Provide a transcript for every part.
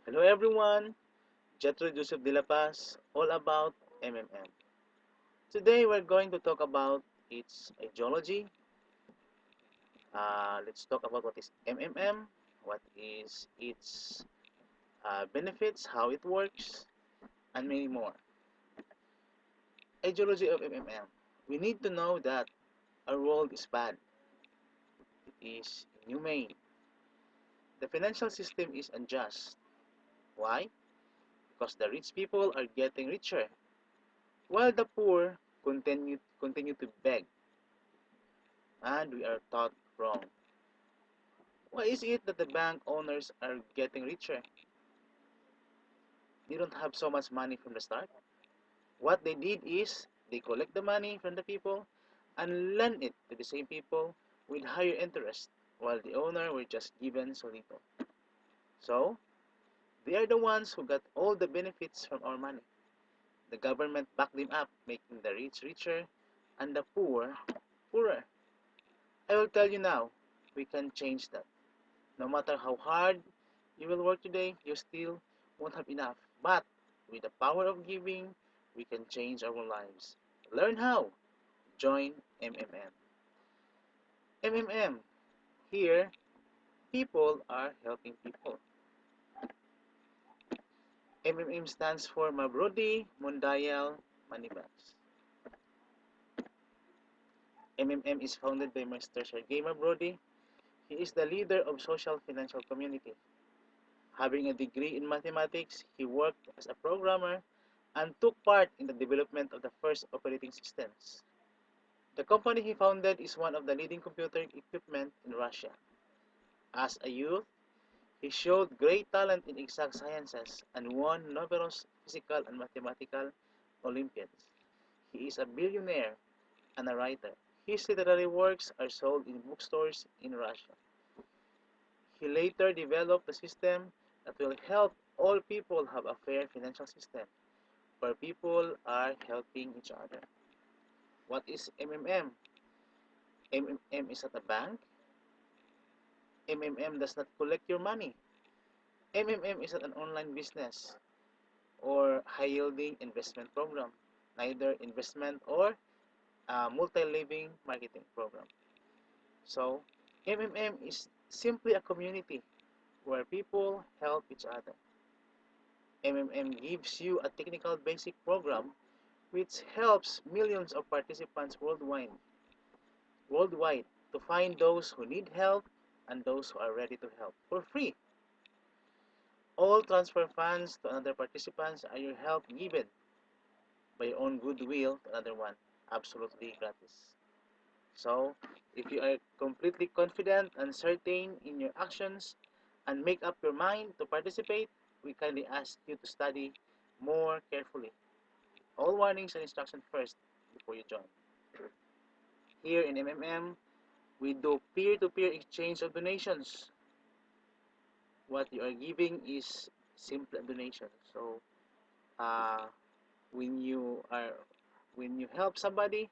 Hello everyone, Jetro Joseph de la Paz, all about MMM. Today we're going to talk about its ideology. Let's talk about what is MMM, what is its benefits, how it works, and many more. Ideology of MMM. We need to know that our world is bad. It is inhumane. The financial system is unjust. Why? Because the rich people are getting richer, while the poor continue to beg, and we are taught wrong. Why is it that the bank owners are getting richer? They don't have so much money from the start. What they did is they collect the money from the people and lend it to the same people with higher interest, while the owner were just given so little. So, they are the ones who got all the benefits from our money. The government backed them up, making the rich richer and the poor poorer. I will tell you now, we can change that. No matter how hard you will work today, you still won't have enough. But with the power of giving, we can change our lives. Learn how. Join MMM. MMM. Here, people are helping people. MMM stands for Mabrodi Mundial Moneybags. MMM is founded by Mr. Sergey Mabrodi. He is the leader of Social Financial Community. Having a degree in mathematics, he worked as a programmer and took part in the development of the first operating systems. The company he founded is one of the leading computer equipment in Russia. As a youth, he showed great talent in exact sciences and won numerous physical and mathematical Olympiads. He is a billionaire and a writer. His literary works are sold in bookstores in Russia. He later developed a system that will help all people have a fair financial system where people are helping each other. What is MMM? MMM is not a bank. MMM does not collect your money. MMM is not an online business or high-yielding investment program, neither investment or multi-living marketing program. So, MMM is simply a community where people help each other. MMM gives you a technical basic program which helps millions of participants worldwide to find those who need help and those who are ready to help for free. All transfer funds to another participants are your help given by your own goodwill to another one, absolutely gratis. So, if you are completely confident and certain in your actions and make up your mind to participate, we kindly ask you to study more carefully. All warnings and instructions first before you join. Here in MMM, we do peer-to-peer exchange of donations. What you are giving is simple donation. So, uh, when you are when you help somebody,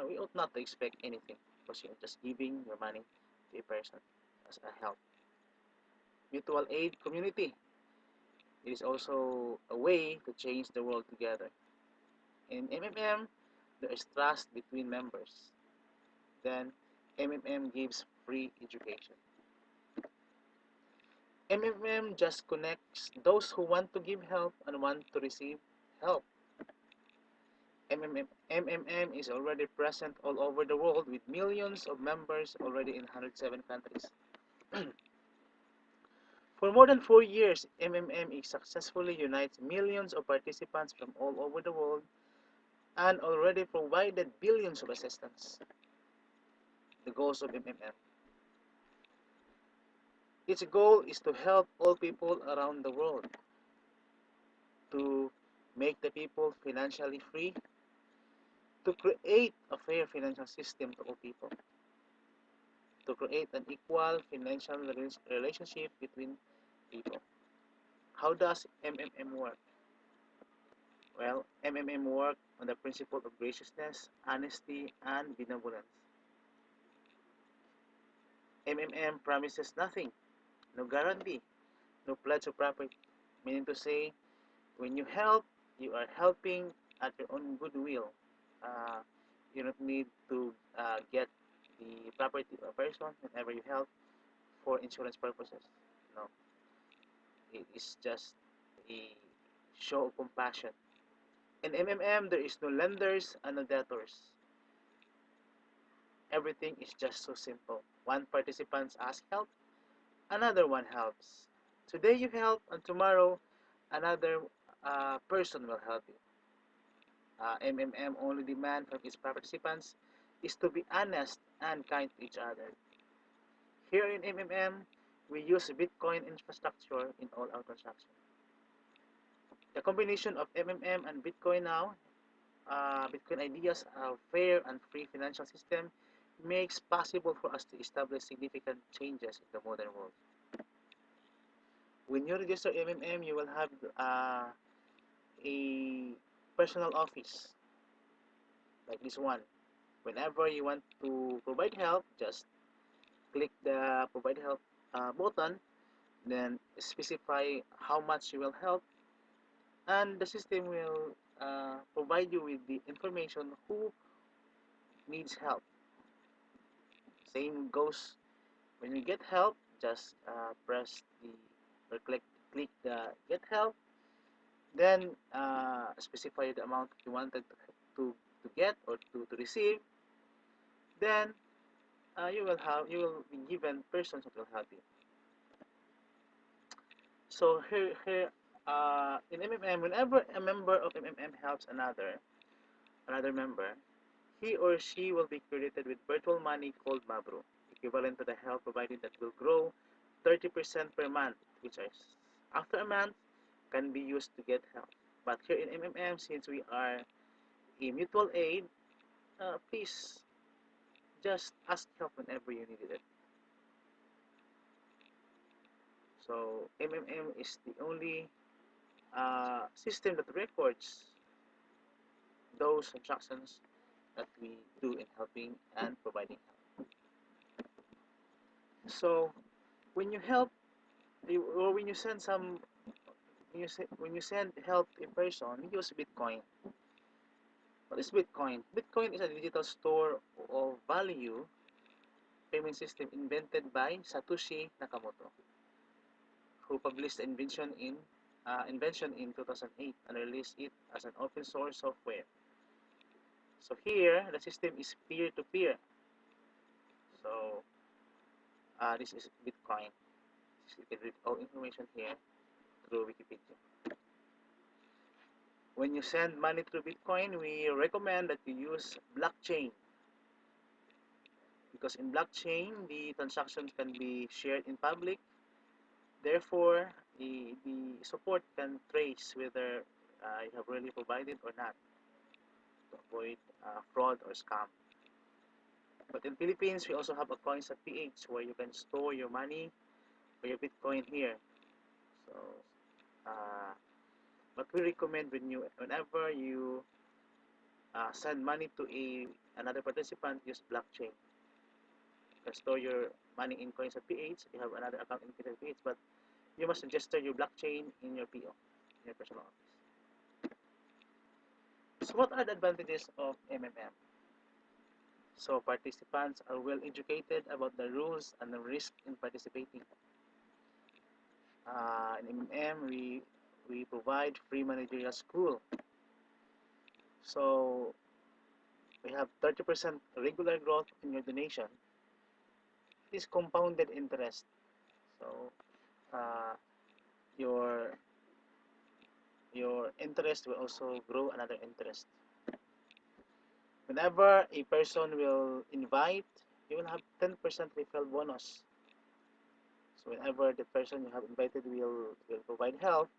we ought not to expect anything because you're just giving your money to a person as a help. Mutual aid community. It is also a way to change the world together. In MMM, there is trust between members. Then, MMM gives free education. MMM just connects those who want to give help and want to receive help. MMM is already present all over the world with millions of members already in 107 countries. For more than 4 years, MMM successfully unites millions of participants from all over the world and already provided billions of assistance. The goals of MMM. Its goal is to help all people around the world, to make the people financially free, to create a fair financial system to all people, to create an equal financial relationship between people. How does MMM work? Well, MMM work on the principle of graciousness, honesty, and benevolence. MMM promises nothing, no guarantee, no pledge of property. Meaning to say, when you help, you are helping at your own goodwill. Uh, you don't need to get the property of a person whenever you help for insurance purposes. No, it is just a show of compassion. In MMM, there is no lenders and no debtors. Everything is just so simple. One participant asks help, another one helps. Today you help, and tomorrow another person will help you. MMM only demand from its participants is to be honest and kind to each other. Here in MMM, we use Bitcoin infrastructure in all our transactions. The combination of MMM and Bitcoin now, Bitcoin ideas, a fair and free financial system makes possible for us to establish significant changes in the modern world. When you register MMM, you will have a personal office like this one. Whenever you want to provide help, just click the provide help button, then specify how much you will help, and the system will provide you with the information who needs help. Same goes when you get help, just press the or click the get help, then specify the amount you wanted to get or to receive, then you will be given persons that will help you. So here in MMM, whenever a member of MMM helps another member, he or she will be credited with virtual money called Mabru, equivalent to the help provided that will grow 30% per month, which is after a month can be used to get help. But here in MMM, since we are a mutual aid, please just ask help whenever you needed it. So MMM is the only system that records those transactions that we do in helping and providing help. So when you help, or when you send some, when you send help to a person, use Bitcoin. What is Bitcoin? Bitcoin is a digital store of value payment system invented by Satoshi Nakamoto, who published the invention in 2008 and released it as an open source software. So here, the system is peer-to-peer. So this is Bitcoin. You can read all information here through Wikipedia. When you send money through Bitcoin, we recommend that you use blockchain, because in blockchain, the transactions can be shared in public. Therefore, the support can trace whether you have really provided or not, to avoid fraud or scam. But in Philippines, we also have a coins.ph where you can store your money or your Bitcoin here. So, uh, what we recommend whenever you send money to another participant, use blockchain. You can store your money in coins.ph. You have another account in coins.ph, but you must register your blockchain in your PO, in your personal office. So, what are the advantages of MMM? So, participants are well educated about the rules and the risk in participating. In MMM, we provide free managerial school. So, we have 30% regular growth in your donation. It is compounded interest. So, uh, your your interest will also grow another interest. Whenever a person will invite, you will have 10% referral bonus. So whenever the person you have invited will provide help,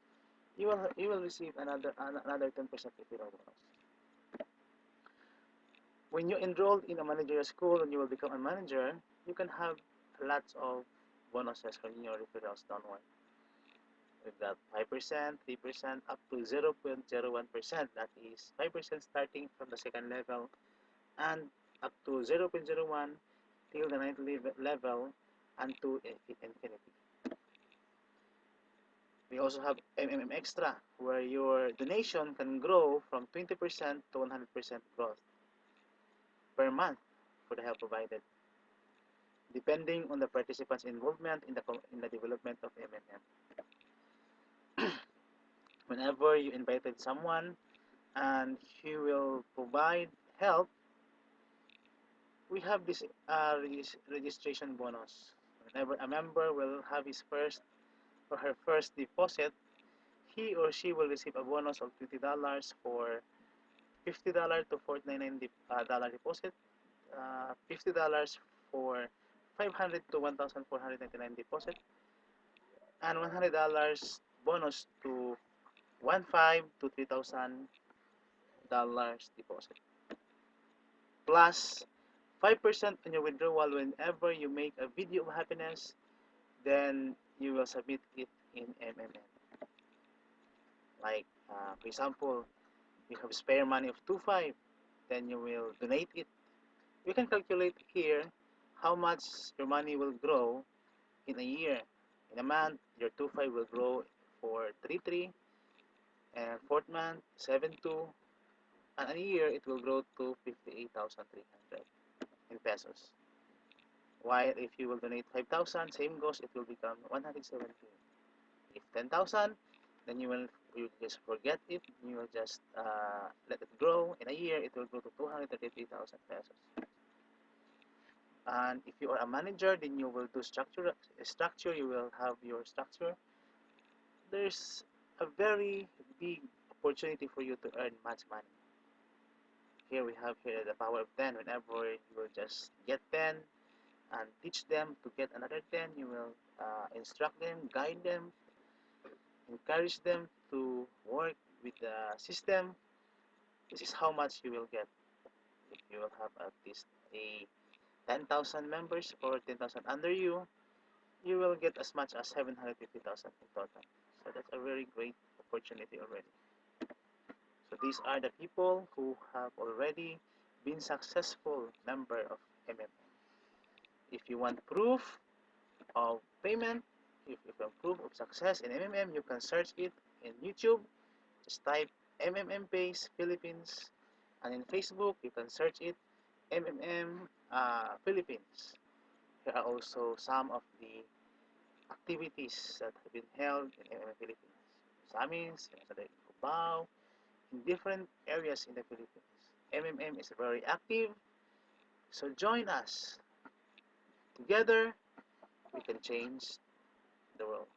you will receive another 10% referral bonus. When you enrolled in a managerial school and you will become a manager, you can have lots of bonuses from your referrals downward. We've got 5%, 3%, up to 0.01%. That is 5% starting from the second level, and up to 0.01 till the ninth level, and to infinity. We also have MMM Extra, where your donation can grow from 20% to 100% growth per month for the help provided, depending on the participants' involvement in the development of MMM. Whenever you invited someone and he will provide help, we have this registration bonus. Whenever a member will have his first or her first deposit, he or she will receive a bonus of $20 for $50 to $499 deposit, $50 for 500 to 1,499 deposit, and $100 bonus to 1,500 to $3,000 deposit. Plus 5% on your withdrawal whenever you make a video of happiness, then you will submit it in MMM. Like, for example, you have spare money of 2,500, then you will donate it. You can calculate here how much your money will grow in a year. In a month, your 2,500 will grow for 3,300, and fourth month, 7,200, and in a year, it will grow to 58,300 in pesos. While if you will donate 5,000, same goes, it will become 170. If 10,000, then you just forget it. You will just let it grow. In a year, it will grow to 233,000 pesos. And if you are a manager, then you will do structure. You will have your structure. There's a very big opportunity for you to earn much money. Here we have here the power of 10. Whenever you will just get 10 and teach them to get another 10, you will instruct them, guide them, encourage them to work with the system. This is how much you will get if you will have at least a 10,000 members or 10,000 under you. You will get as much as 750,000 in total. So that's a very great opportunity already. So these are the people who have already been successful member of MMM. If you want proof of payment, if you want proof of success in MMM, you can search it in YouTube. Just type MMM Base Philippines, and in Facebook you can search it MMM Philippines. Here are also some of the activities that have been held in MMM Philippines. Summits, Cubao, in different areas in the Philippines. MMM is very active, so join us. Together, we can change the world.